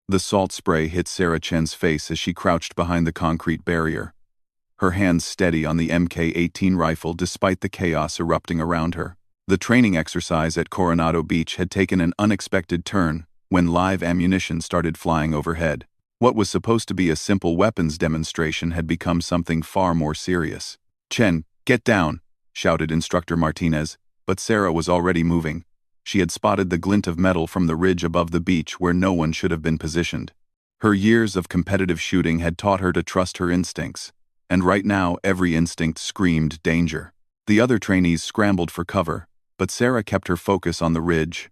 The salt spray hit Sarah Chen's face as she crouched behind the concrete barrier, her hands steady on the Mk-18 rifle despite the chaos erupting around her. The training exercise at Coronado Beach had taken an unexpected turn when live ammunition started flying overhead. What was supposed to be a simple weapons demonstration had become something far more serious. "Chen, get down," shouted Instructor Martinez, but Sarah was already moving. She had spotted the glint of metal from the ridge above the beach where no one should have been positioned. Her years of competitive shooting had taught her to trust her instincts, and right now every instinct screamed danger. The other trainees scrambled for cover, but Sarah kept her focus on the ridge.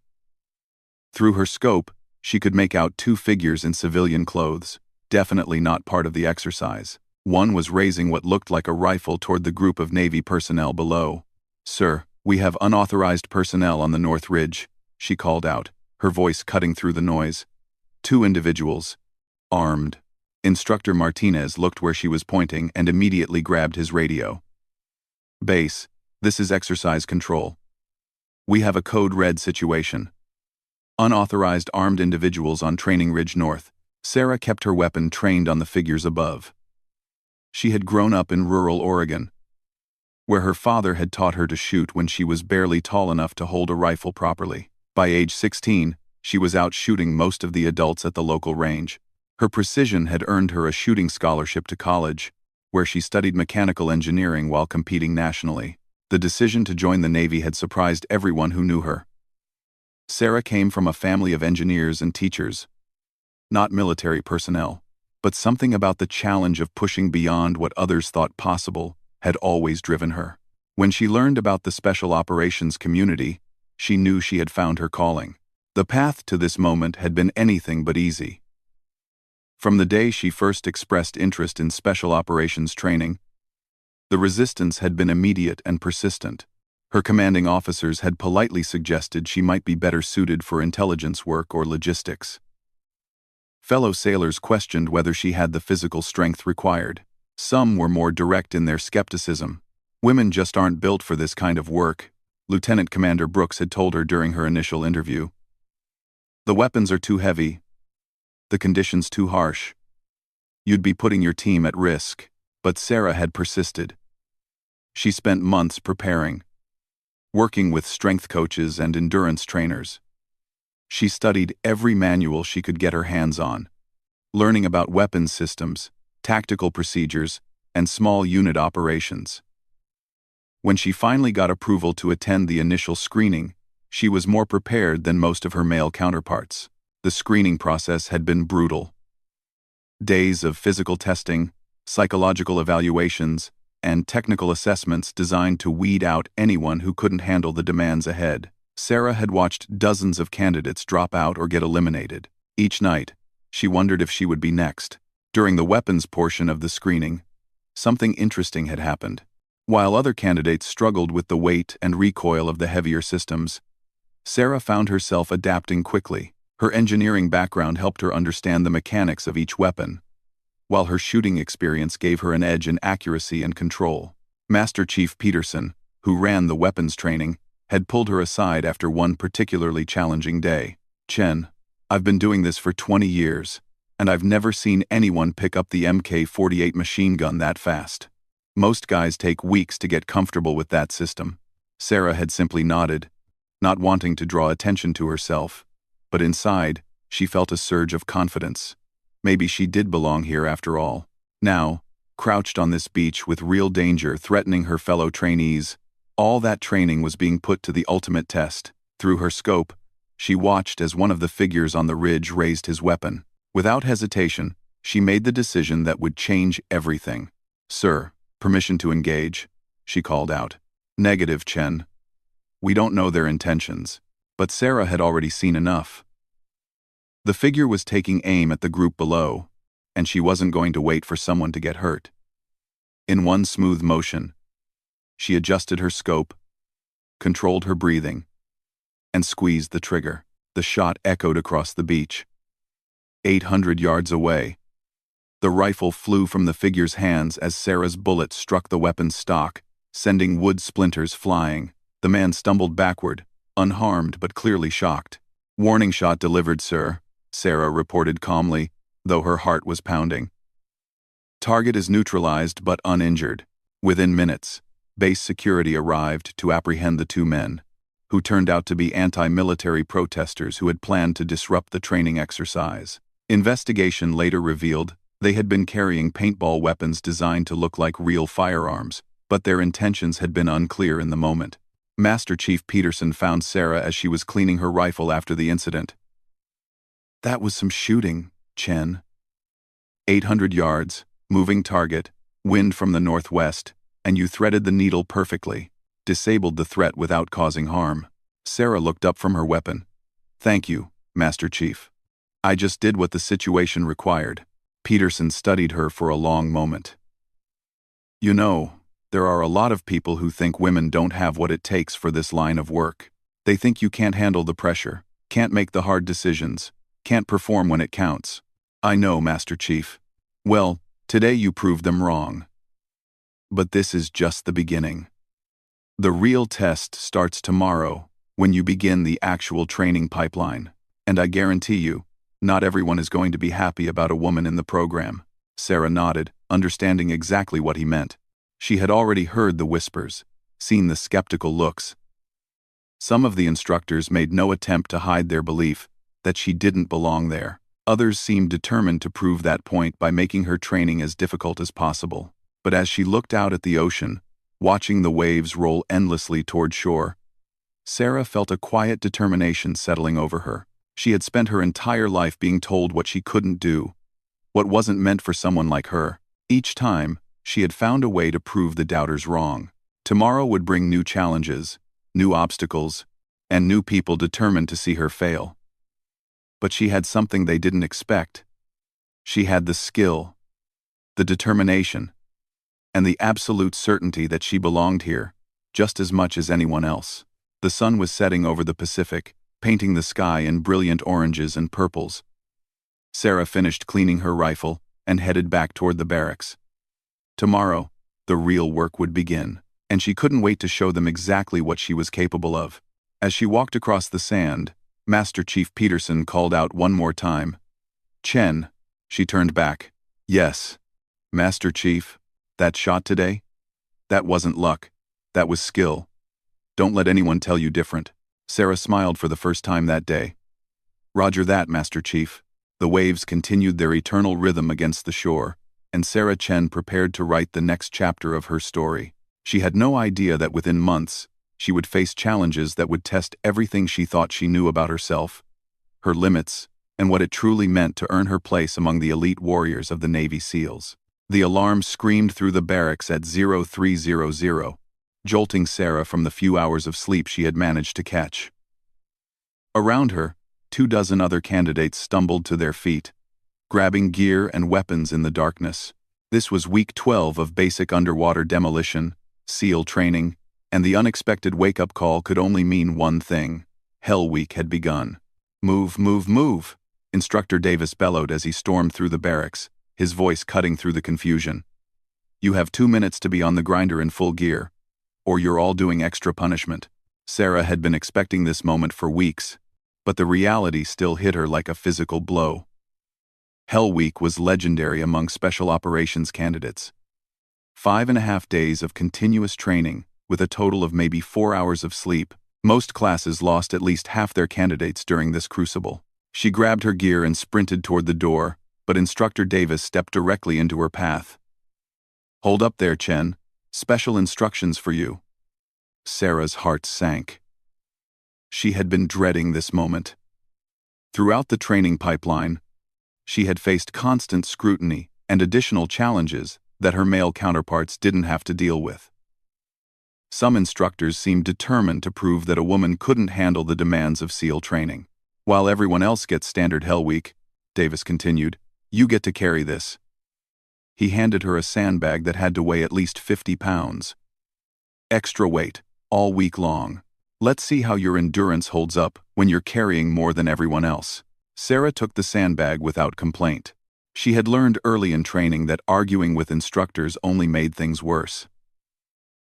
Through her scope, she could make out two figures in civilian clothes, definitely not part of the exercise. One was raising what looked like a rifle toward the group of Navy personnel below. "Sir, we have unauthorized personnel on the North Ridge," she called out, her voice cutting through the noise. "Two individuals, armed." Instructor Martinez looked where she was pointing and immediately grabbed his radio. "Base, this is exercise control. We have a code red situation. Unauthorized armed individuals on Training Ridge North." Sarah kept her weapon trained on the figures above. She had grown up in rural Oregon, where her father had taught her to shoot when she was barely tall enough to hold a rifle properly. By age 16, she was out shooting most of the adults at the local range. Her precision had earned her a shooting scholarship to college, where she studied mechanical engineering while competing nationally. The decision to join the Navy had surprised everyone who knew her. Sarah came from a family of engineers and teachers, not military personnel, but something about the challenge of pushing beyond what others thought possible had always driven her. When she learned about the special operations community, she knew she had found her calling. The path to this moment had been anything but easy. From the day she first expressed interest in special operations training, the resistance had been immediate and persistent. Her commanding officers had politely suggested she might be better suited for intelligence work or logistics. Fellow sailors questioned whether she had the physical strength required. Some were more direct in their skepticism. "Women just aren't built for this kind of work," Lieutenant Commander Brooks had told her during her initial interview. "The weapons are too heavy. The conditions too harsh. You'd be putting your team at risk." But Sarah had persisted. She spent months preparing, working with strength coaches and endurance trainers. She studied every manual she could get her hands on, learning about weapons systems, tactical procedures, and small unit operations. When she finally got approval to attend the initial screening, she was more prepared than most of her male counterparts. The screening process had been brutal. Days of physical testing, psychological evaluations, and technical assessments designed to weed out anyone who couldn't handle the demands ahead. Sarah had watched dozens of candidates drop out or get eliminated. Each night, she wondered if she would be next. During the weapons portion of the screening, something interesting had happened. While other candidates struggled with the weight and recoil of the heavier systems, Sarah found herself adapting quickly. Her engineering background helped her understand the mechanics of each weapon, while her shooting experience gave her an edge in accuracy and control. Master Chief Peterson, who ran the weapons training, had pulled her aside after one particularly challenging day. "Chen, I've been doing this for 20 years, and I've never seen anyone pick up the Mk-48 machine gun that fast. Most guys take weeks to get comfortable with that system." Sarah had simply nodded, not wanting to draw attention to herself, but inside, she felt a surge of confidence. Maybe she did belong here after all. Now, crouched on this beach with real danger threatening her fellow trainees, all that training was being put to the ultimate test. Through her scope, she watched as one of the figures on the ridge raised his weapon. Without hesitation, she made the decision that would change everything. "Sir, permission to engage," she called out. "Negative, Chen. We don't know their intentions." But Sarah had already seen enough. The figure was taking aim at the group below, and she wasn't going to wait for someone to get hurt. In one smooth motion, she adjusted her scope, controlled her breathing, and squeezed the trigger. The shot echoed across the beach. 800 yards away, the rifle flew from the figure's hands as Sarah's bullet struck the weapon's stock, sending wood splinters flying. The man stumbled backward, unharmed but clearly shocked. "Warning shot delivered, sir," Sarah reported calmly, though her heart was pounding. Target is neutralized but uninjured. Within minutes, base security arrived to apprehend the two men, who turned out to be anti-military protesters who had planned to disrupt the training exercise. Investigation later revealed they had been carrying paintball weapons designed to look like real firearms, but their intentions had been unclear in the moment. Master Chief Peterson found Sarah as she was cleaning her rifle after the incident. "That was some shooting, Chen." 800 yards, moving target, wind from the northwest, and you threaded the needle perfectly. Disabled the threat without causing harm. Sarah looked up from her weapon. "Thank you, Master Chief. I just did what the situation required." Peterson studied her for a long moment. "You know, there are a lot of people who think women don't have what it takes for this line of work. They think you can't handle the pressure, can't make the hard decisions, can't perform when it counts." "I know, Master Chief. Well, today you proved them wrong. But this is just the beginning. The real test starts tomorrow, when you begin the actual training pipeline. And I guarantee you, not everyone is going to be happy about a woman in the program." Sarah nodded, understanding exactly what he meant. She had already heard the whispers, seen the skeptical looks. Some of the instructors made no attempt to hide their belief that she didn't belong there. Others seemed determined to prove that point by making her training as difficult as possible. But as she looked out at the ocean, watching the waves roll endlessly toward shore, Sarah felt a quiet determination settling over her. She had spent her entire life being told what she couldn't do, what wasn't meant for someone like her. Each time, she had found a way to prove the doubters wrong. Tomorrow would bring new challenges, new obstacles, and new people determined to see her fail. But she had something they didn't expect. She had the skill, the determination, and the absolute certainty that she belonged here, just as much as anyone else. The sun was setting over the Pacific, painting the sky in brilliant oranges and purples. Sarah finished cleaning her rifle and headed back toward the barracks. Tomorrow, the real work would begin, and she couldn't wait to show them exactly what she was capable of. As she walked across the sand, Master Chief Peterson called out one more time. "Chen." She turned back. "Yes, Master Chief. That shot today? That wasn't luck. That was skill. Don't let anyone tell you different." Sarah smiled for the first time that day. "Roger that, Master Chief." The waves continued their eternal rhythm against the shore, and Sarah Chen prepared to write the next chapter of her story. She had no idea that within months, she would face challenges that would test everything she thought she knew about herself, her limits, and what it truly meant to earn her place among the elite warriors of the Navy SEALs. The alarm screamed through the barracks at 0300, jolting Sarah from the few hours of sleep she had managed to catch. Around her, 24 other candidates stumbled to their feet, grabbing gear and weapons in the darkness. This was week 12 of basic underwater demolition, SEAL training, and the unexpected wake-up call could only mean one thing. Hell Week had begun. "Move, move, move," Instructor Davis bellowed as he stormed through the barracks, his voice cutting through the confusion. "You have 2 minutes to be on the grinder in full gear, or you're all doing extra punishment." Sarah had been expecting this moment for weeks, but the reality still hit her like a physical blow. Hell Week was legendary among special operations candidates. 5.5 days of continuous training, with a total of maybe 4 hours of sleep. Most classes lost at least half their candidates during this crucible. She grabbed her gear and sprinted toward the door, but Instructor Davis stepped directly into her path. "Hold up there, Chen. Special instructions for you." Sarah's heart sank. She had been dreading this moment. Throughout the training pipeline, she had faced constant scrutiny and additional challenges that her male counterparts didn't have to deal with. Some instructors seemed determined to prove that a woman couldn't handle the demands of SEAL training. "While everyone else gets standard Hell Week," Davis continued, "you get to carry this." He handed her a sandbag that had to weigh at least 50 pounds. "Extra weight, all week long. Let's see how your endurance holds up when you're carrying more than everyone else." Sarah took the sandbag without complaint. She had learned early in training that arguing with instructors only made things worse.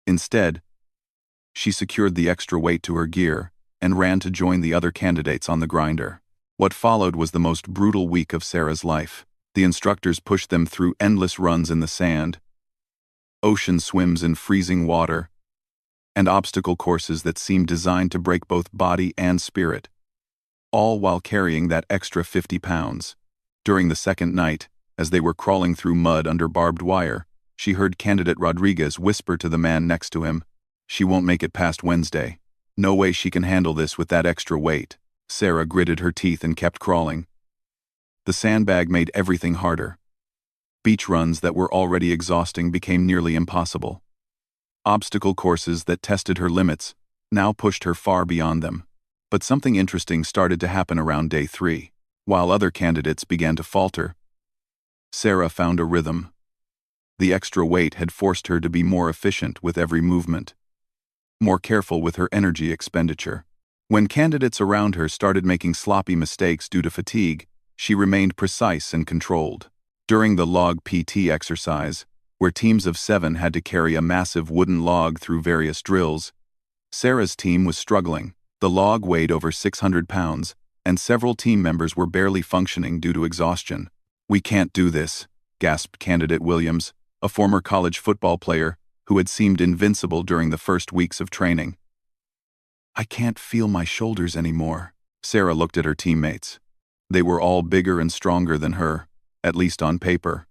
Instead, she secured the extra weight to her gear and ran to join the other candidates on the grinder. What followed was the most brutal week of Sarah's life. The instructors pushed them through endless runs in the sand, ocean swims in freezing water, and obstacle courses that seemed designed to break both body and spirit, all while carrying that extra 50 pounds. During the second night, as they were crawling through mud under barbed wire, she heard candidate Rodriguez whisper to the man next to him, "She won't make it past Wednesday. No way she can handle this with that extra weight." Sarah gritted her teeth and kept crawling. The sandbag made everything harder. Beach runs that were already exhausting became nearly impossible. Obstacle courses that tested her limits now pushed her far beyond them. But something interesting started to happen around day 3. While other candidates began to falter, Sarah found a rhythm. The extra weight had forced her to be more efficient with every movement, more careful with her energy expenditure. When candidates around her started making sloppy mistakes due to fatigue, she remained precise and controlled. During the log PT exercise, where teams of 7 had to carry a massive wooden log through various drills, Sarah's team was struggling. The log weighed over 600 pounds, and several team members were barely functioning due to exhaustion. "We can't do this," gasped candidate Williams, a former college football player who had seemed invincible during the first weeks of training. "I can't feel my shoulders anymore." Sarah looked at her teammates. They were all bigger and stronger than her, at least on paper.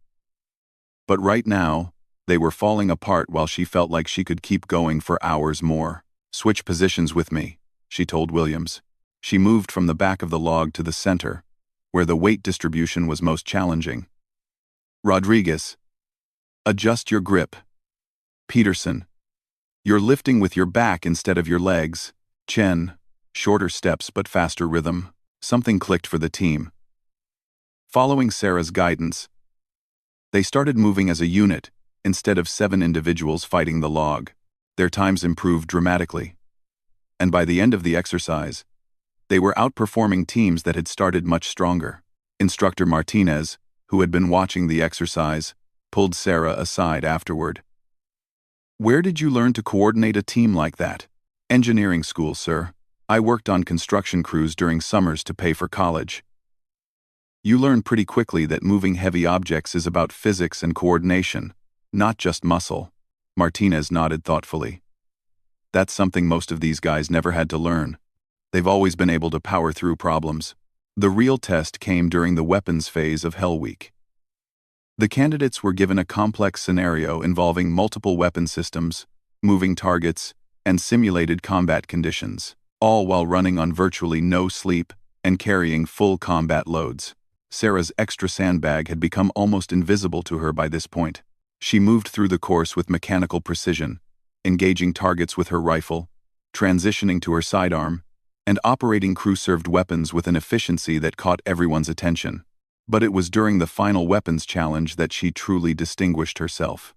But right now, they were falling apart while she felt like she could keep going for hours more. "Switch positions with me," she told Williams. She moved from the back of the log to the center, where the weight distribution was most challenging. "Rodriguez, adjust your grip. Peterson, you're lifting with your back instead of your legs. Chen, shorter steps but faster rhythm." Something clicked for the team. Following Sarah's guidance, they started moving as a unit, instead of 7 individuals fighting the log. Their times improved dramatically. And by the end of the exercise, they were outperforming teams that had started much stronger. Instructor Martinez, who had been watching the exercise, pulled Sarah aside afterward. "Where did you learn to coordinate a team like that?" "Engineering school, sir. I worked on construction crews during summers to pay for college." "You learn pretty quickly that moving heavy objects is about physics and coordination, not just muscle." Martinez nodded thoughtfully. "That's something most of these guys never had to learn. They've always been able to power through problems." The real test came during the weapons phase of Hell Week. The candidates were given a complex scenario involving multiple weapon systems, moving targets, and simulated combat conditions, all while running on virtually no sleep and carrying full combat loads. Sarah's extra sandbag had become almost invisible to her by this point. She moved through the course with mechanical precision, engaging targets with her rifle, transitioning to her sidearm, and operating crew-served weapons with an efficiency that caught everyone's attention. But it was during the final weapons challenge that she truly distinguished herself.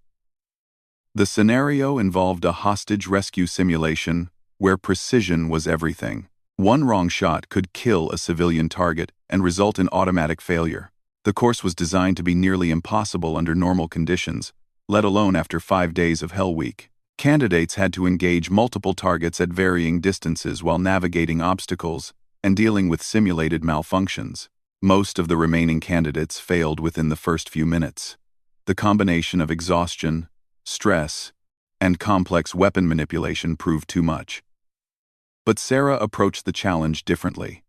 The scenario involved a hostage rescue simulation where precision was everything. One wrong shot could kill a civilian target and result in automatic failure. The course was designed to be nearly impossible under normal conditions, let alone after 5 days of Hell Week. Candidates had to engage multiple targets at varying distances while navigating obstacles and dealing with simulated malfunctions. Most of the remaining candidates failed within the first few minutes. The combination of exhaustion, stress, and complex weapon manipulation proved too much. But Sarah approached the challenge differently.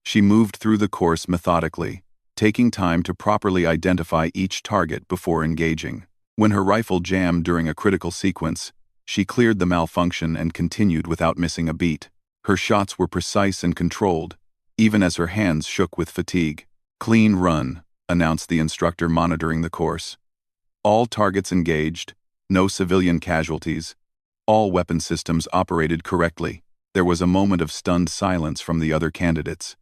She moved through the course methodically, taking time to properly identify each target before engaging. When her rifle jammed during a critical sequence, she cleared the malfunction and continued without missing a beat. Her shots were precise and controlled, even as her hands shook with fatigue. "Clean run," announced the instructor monitoring the course. "All targets engaged, no civilian casualties, all weapon systems operated correctly." There was a moment of stunned silence from the other candidates.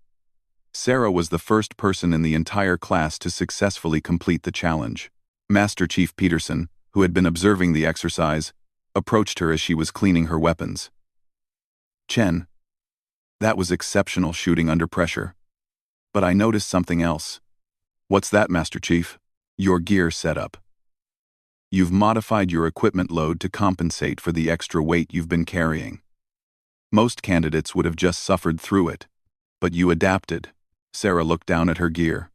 Sarah was the first person in the entire class to successfully complete the challenge. Master Chief Peterson, who had been observing the exercise, approached her as she was cleaning her weapons. "Chen, that was exceptional shooting under pressure. But I noticed something else." "What's that, Master Chief?" "Your gear setup. You've modified your equipment load to compensate for the extra weight you've been carrying. Most candidates would have just suffered through it, but you adapted." Sarah looked down at her gear.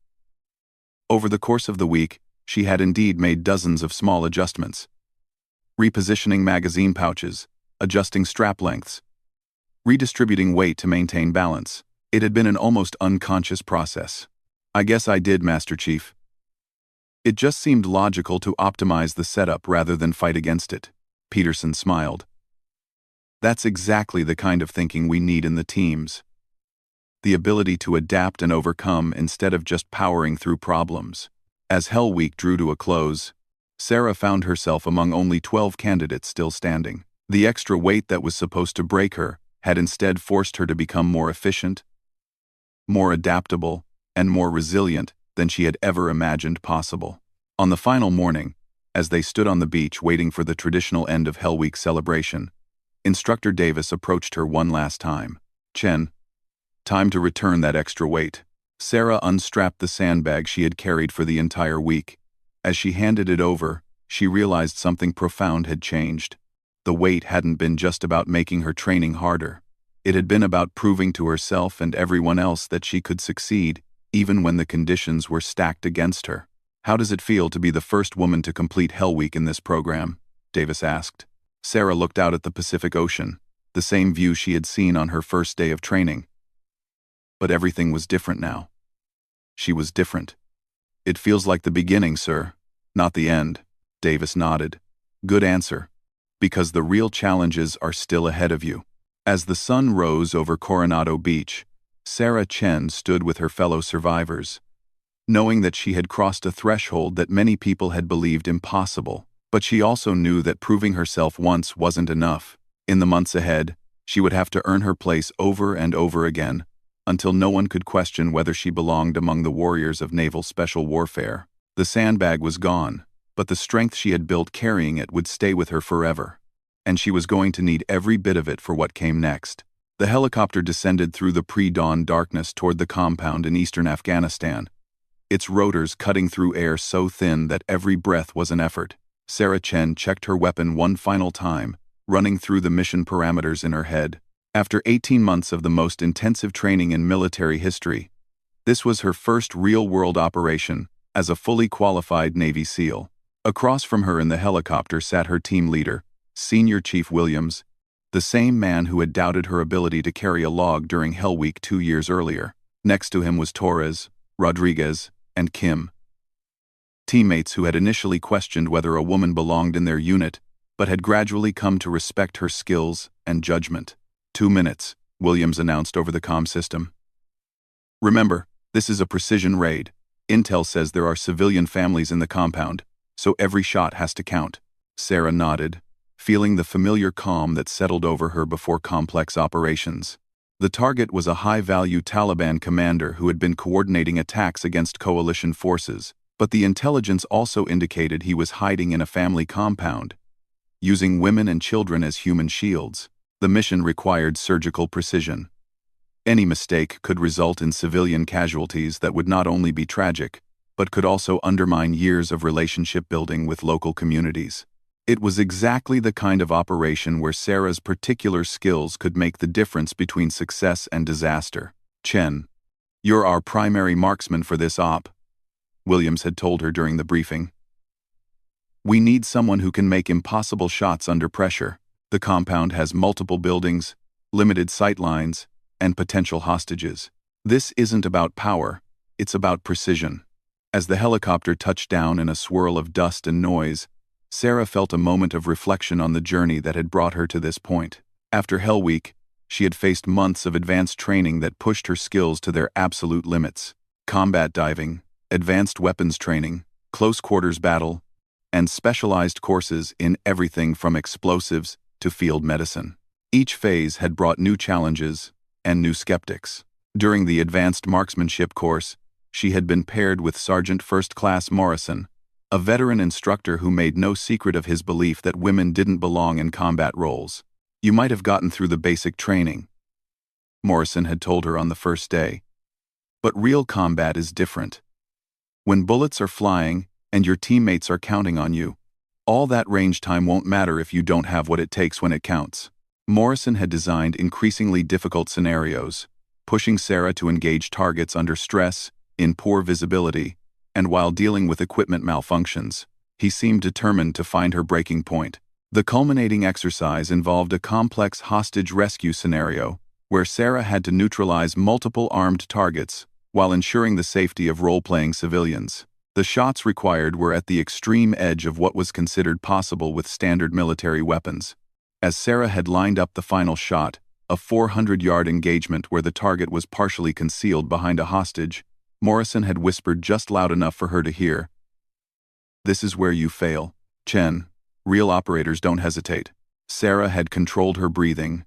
Over the course of the week, she had indeed made dozens of small adjustments. Repositioning magazine pouches, adjusting strap lengths, redistributing weight to maintain balance. It had been an almost unconscious process. I guess I did, Master Chief. It just seemed logical to optimize the setup rather than fight against it. Peterson smiled. That's exactly the kind of thinking we need in the teams. The ability to adapt and overcome instead of just powering through problems. As Hell Week drew to a close, Sarah found herself among only 12 candidates still standing. The extra weight that was supposed to break her had instead forced her to become more efficient, more adaptable, and more resilient than she had ever imagined possible. On the final morning, as they stood on the beach waiting for the traditional end of Hell Week celebration, Instructor Davis approached her one last time. Chen, time to return that extra weight. Sarah unstrapped the sandbag she had carried for the entire week. As she handed it over, she realized something profound had changed. The weight hadn't been just about making her training harder. It had been about proving to herself and everyone else that she could succeed, even when the conditions were stacked against her. How does it feel to be the first woman to complete Hell Week in this program? Davis asked. Sarah looked out at the Pacific Ocean, the same view she had seen on her first day of training. But everything was different now. She was different. It feels like the beginning, sir, not the end. Davis nodded. Good answer. Because the real challenges are still ahead of you. As the sun rose over Coronado Beach, Sarah Chen stood with her fellow survivors, knowing that she had crossed a threshold that many people had believed impossible. But she also knew that proving herself once wasn't enough. In the months ahead, she would have to earn her place over and over again, until no one could question whether she belonged among the warriors of naval special warfare. The sandbag was gone, but the strength she had built carrying it would stay with her forever. And she was going to need every bit of it for what came next. The helicopter descended through the pre-dawn darkness toward the compound in eastern Afghanistan, its rotors cutting through air so thin that every breath was an effort. Sarah Chen checked her weapon one final time, running through the mission parameters in her head. After 18 months of the most intensive training in military history, this was her first real-world operation as a fully qualified Navy SEAL. Across from her in the helicopter sat her team leader, Senior Chief Williams, the same man who had doubted her ability to carry a log during Hell Week 2 years earlier. Next to him was Torres, Rodriguez, and Kim. Teammates who had initially questioned whether a woman belonged in their unit, but had gradually come to respect her skills and judgment. 2 minutes, Williams announced over the comm system. Remember, this is a precision raid. Intel says there are civilian families in the compound, so every shot has to count. Sarah nodded, feeling the familiar calm that settled over her before complex operations. The target was a high-value Taliban commander who had been coordinating attacks against coalition forces, but the intelligence also indicated he was hiding in a family compound, using women and children as human shields. The mission required surgical precision. Any mistake could result in civilian casualties that would not only be tragic, but could also undermine years of relationship building with local communities. It was exactly the kind of operation where Sarah's particular skills could make the difference between success and disaster. Chen, you're our primary marksman for this op, Williams had told her during the briefing. We need someone who can make impossible shots under pressure. The compound has multiple buildings, limited sight lines, and potential hostages. This isn't about power, it's about precision. As the helicopter touched down in a swirl of dust and noise, Sarah felt a moment of reflection on the journey that had brought her to this point. After Hell Week, she had faced months of advanced training that pushed her skills to their absolute limits. Combat diving, advanced weapons training, close quarters battle, and specialized courses in everything from explosives to field medicine. Each phase had brought new challenges and new skeptics. During the advanced marksmanship course, she had been paired with Sergeant First Class Morrison, a veteran instructor who made no secret of his belief that women didn't belong in combat roles. You might have gotten through the basic training, Morrison had told her on the first day. But real combat is different. When bullets are flying and your teammates are counting on you, all that range time won't matter if you don't have what it takes when it counts. Morrison had designed increasingly difficult scenarios, pushing Sarah to engage targets under stress, in poor visibility, and while dealing with equipment malfunctions. He seemed determined to find her breaking point. The culminating exercise involved a complex hostage rescue scenario, where Sarah had to neutralize multiple armed targets, while ensuring the safety of role-playing civilians. The shots required were at the extreme edge of what was considered possible with standard military weapons. As Sarah had lined up the final shot, a 400-yard engagement where the target was partially concealed behind a hostage, Morrison had whispered just loud enough for her to hear. "This is where you fail, Chen. Real operators don't hesitate." Sarah had controlled her breathing,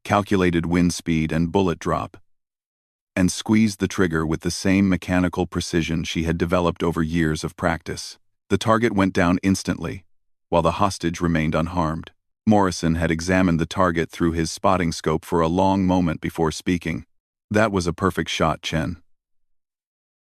calculated wind speed and bullet drop, and squeezed the trigger with the same mechanical precision she had developed over years of practice. The target went down instantly, while the hostage remained unharmed. Morrison had examined the target through his spotting scope for a long moment before speaking. "That was a perfect shot, Chen.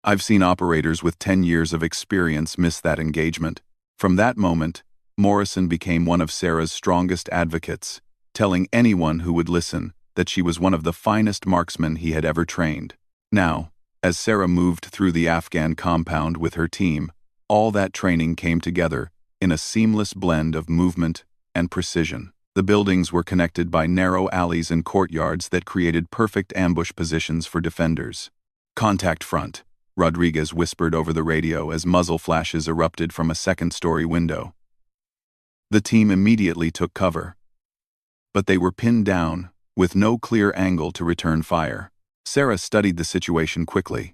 I've seen operators with 10 years of experience miss that engagement." From that moment, Morrison became one of Sarah's strongest advocates, telling anyone who would listen that she was one of the finest marksmen he had ever trained. Now, as Sarah moved through the Afghan compound with her team, all that training came together in a seamless blend of movement and precision. The buildings were connected by narrow alleys and courtyards that created perfect ambush positions for defenders. "Contact front," Rodriguez whispered over the radio as muzzle flashes erupted from a second-story window. The team immediately took cover, but they were pinned down, with no clear angle to return fire. Sarah studied the situation quickly.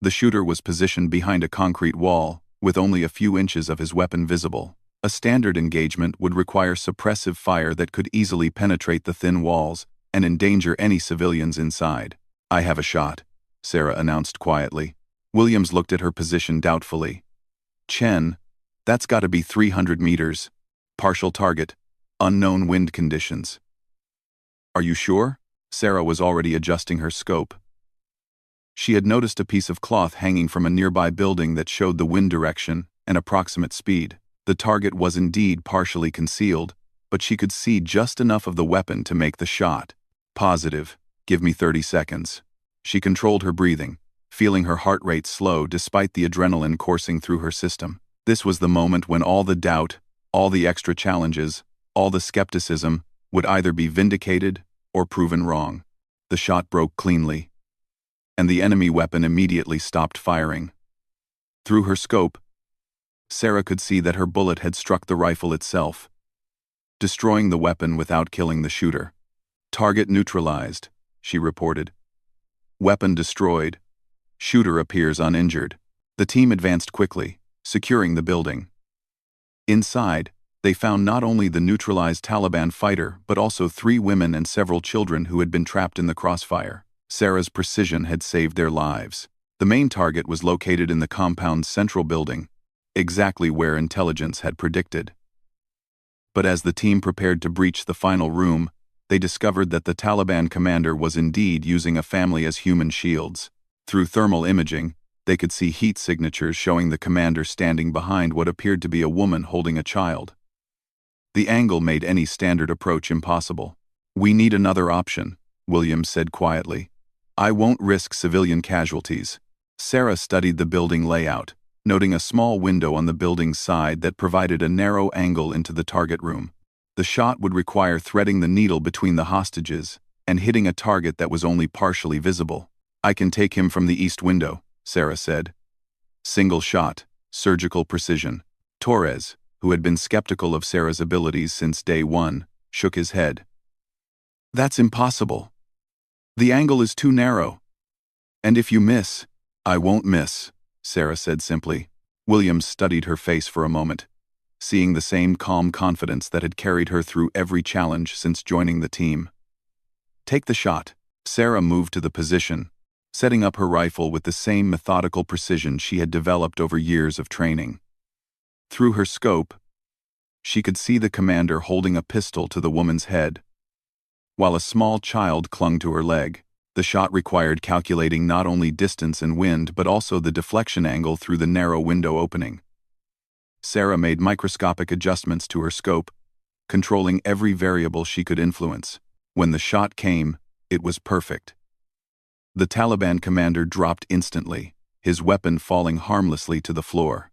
The shooter was positioned behind a concrete wall, with only a few inches of his weapon visible. A standard engagement would require suppressive fire that could easily penetrate the thin walls and endanger any civilians inside. "I have a shot," Sarah announced quietly. Williams looked at her position doubtfully. "Chen, that's gotta be 300 meters. Partial target. Unknown wind conditions." "Are you sure?" Sarah was already adjusting her scope. She had noticed a piece of cloth hanging from a nearby building that showed the wind direction and approximate speed. The target was indeed partially concealed, but she could see just enough of the weapon to make the shot. "Positive. Give me 30 seconds. She controlled her breathing, feeling her heart rate slow despite the adrenaline coursing through her system. This was the moment when all the doubt, all the extra challenges, all the skepticism would either be vindicated or proven wrong. The shot broke cleanly, and the enemy weapon immediately stopped firing. Through her scope, Sarah could see that her bullet had struck the rifle itself, destroying the weapon without killing the shooter. "Target neutralized," she reported. "Weapon destroyed. Shooter appears uninjured." The team advanced quickly, securing the building. Inside, they found not only the neutralized Taliban fighter but also 3 women and several children who had been trapped in the crossfire. Sarah's precision had saved their lives. The main target was located in the compound's central building, exactly where intelligence had predicted. But as the team prepared to breach the final room, they discovered that the Taliban commander was indeed using a family as human shields. Through thermal imaging, they could see heat signatures showing the commander standing behind what appeared to be a woman holding a child. The angle made any standard approach impossible. "We need another option," Williams said quietly. "I won't risk civilian casualties." Sarah studied the building layout, noting a small window on the building's side that provided a narrow angle into the target room. The shot would require threading the needle between the hostages and hitting a target that was only partially visible. "I can take him from the east window," Sarah said. Single shot, surgical precision. Torres, who had been skeptical of Sarah's abilities since day one, shook his head. "That's impossible. The angle is too narrow. And if you miss—" "I won't miss," Sarah said simply. Williams studied her face for a moment, seeing the same calm confidence that had carried her through every challenge since joining the team. "Take the shot." Sarah moved to the position, setting up her rifle with the same methodical precision she had developed over years of training. Through her scope, she could see the commander holding a pistol to the woman's head, while a small child clung to her leg. The shot required calculating not only distance and wind but also the deflection angle through the narrow window opening. Sarah made microscopic adjustments to her scope, controlling every variable she could influence. When the shot came, It was perfect. The Taliban commander dropped instantly, his weapon falling harmlessly to the floor.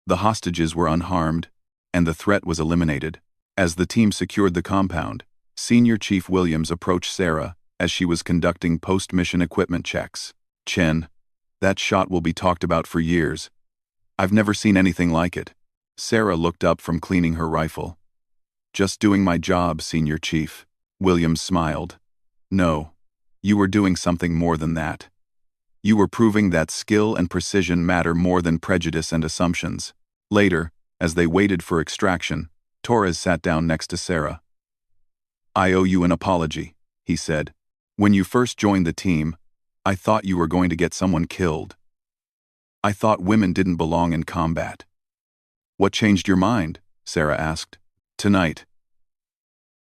The hostages were unharmed, and the threat was eliminated. As the team secured the compound, Senior Chief Williams approached Sarah as she was conducting post-mission equipment checks. "Chen, that shot will be talked about for years. I've never seen anything like it." Sarah looked up from cleaning her rifle. "Just doing my job, Senior Chief." Williams smiled. "No, you were doing something more than that. You were proving that skill and precision matter more than prejudice and assumptions." Later, as they waited for extraction, Torres sat down next to Sarah. "I owe you an apology," he said. "When you first joined the team, I thought you were going to get someone killed. I thought women didn't belong in combat." "What changed your mind?" Sarah asked. "Tonight.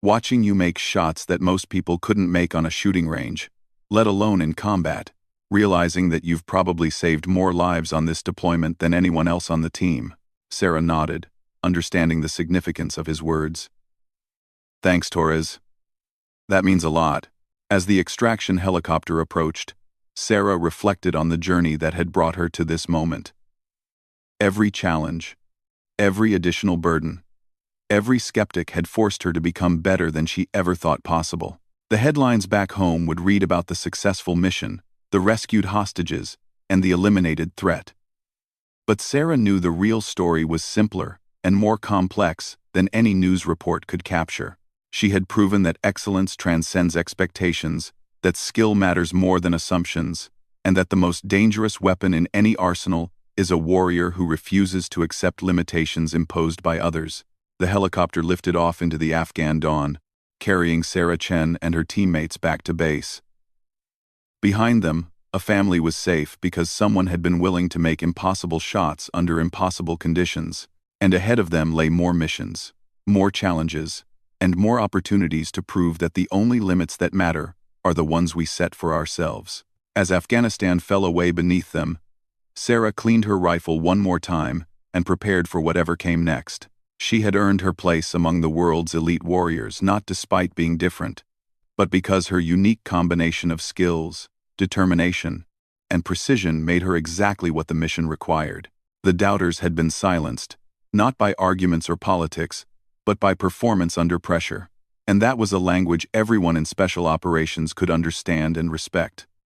Watching you make shots that most people couldn't make on a shooting range, let alone in combat, realizing that you've probably saved more lives on this deployment than anyone else on the team." Sarah nodded, understanding the significance of his words. "Thanks, Torres. That means a lot." As the extraction helicopter approached, Sarah reflected on the journey that had brought her to this moment. Every challenge, every additional burden, every skeptic had forced her to become better than she ever thought possible. The headlines back home would read about the successful mission, the rescued hostages, and the eliminated threat. But Sarah knew the real story was simpler and more complex than any news report could capture. She had proven that excellence transcends expectations, that skill matters more than assumptions, and that the most dangerous weapon in any arsenal is a warrior who refuses to accept limitations imposed by others. The helicopter lifted off into the Afghan dawn, carrying Sarah Chen and her teammates back to base. Behind them, a family was safe because someone had been willing to make impossible shots under impossible conditions, and ahead of them lay more missions, more challenges, and more opportunities to prove that the only limits that matter are the ones we set for ourselves. As Afghanistan fell away beneath them, Sarah cleaned her rifle one more time and prepared for whatever came next. She had earned her place among the world's elite warriors not despite being different, but because her unique combination of skills, determination, and precision made her exactly what the mission required. The doubters had been silenced, not by arguments or politics, but by performance under pressure. And that was a language everyone in special operations could understand and respect.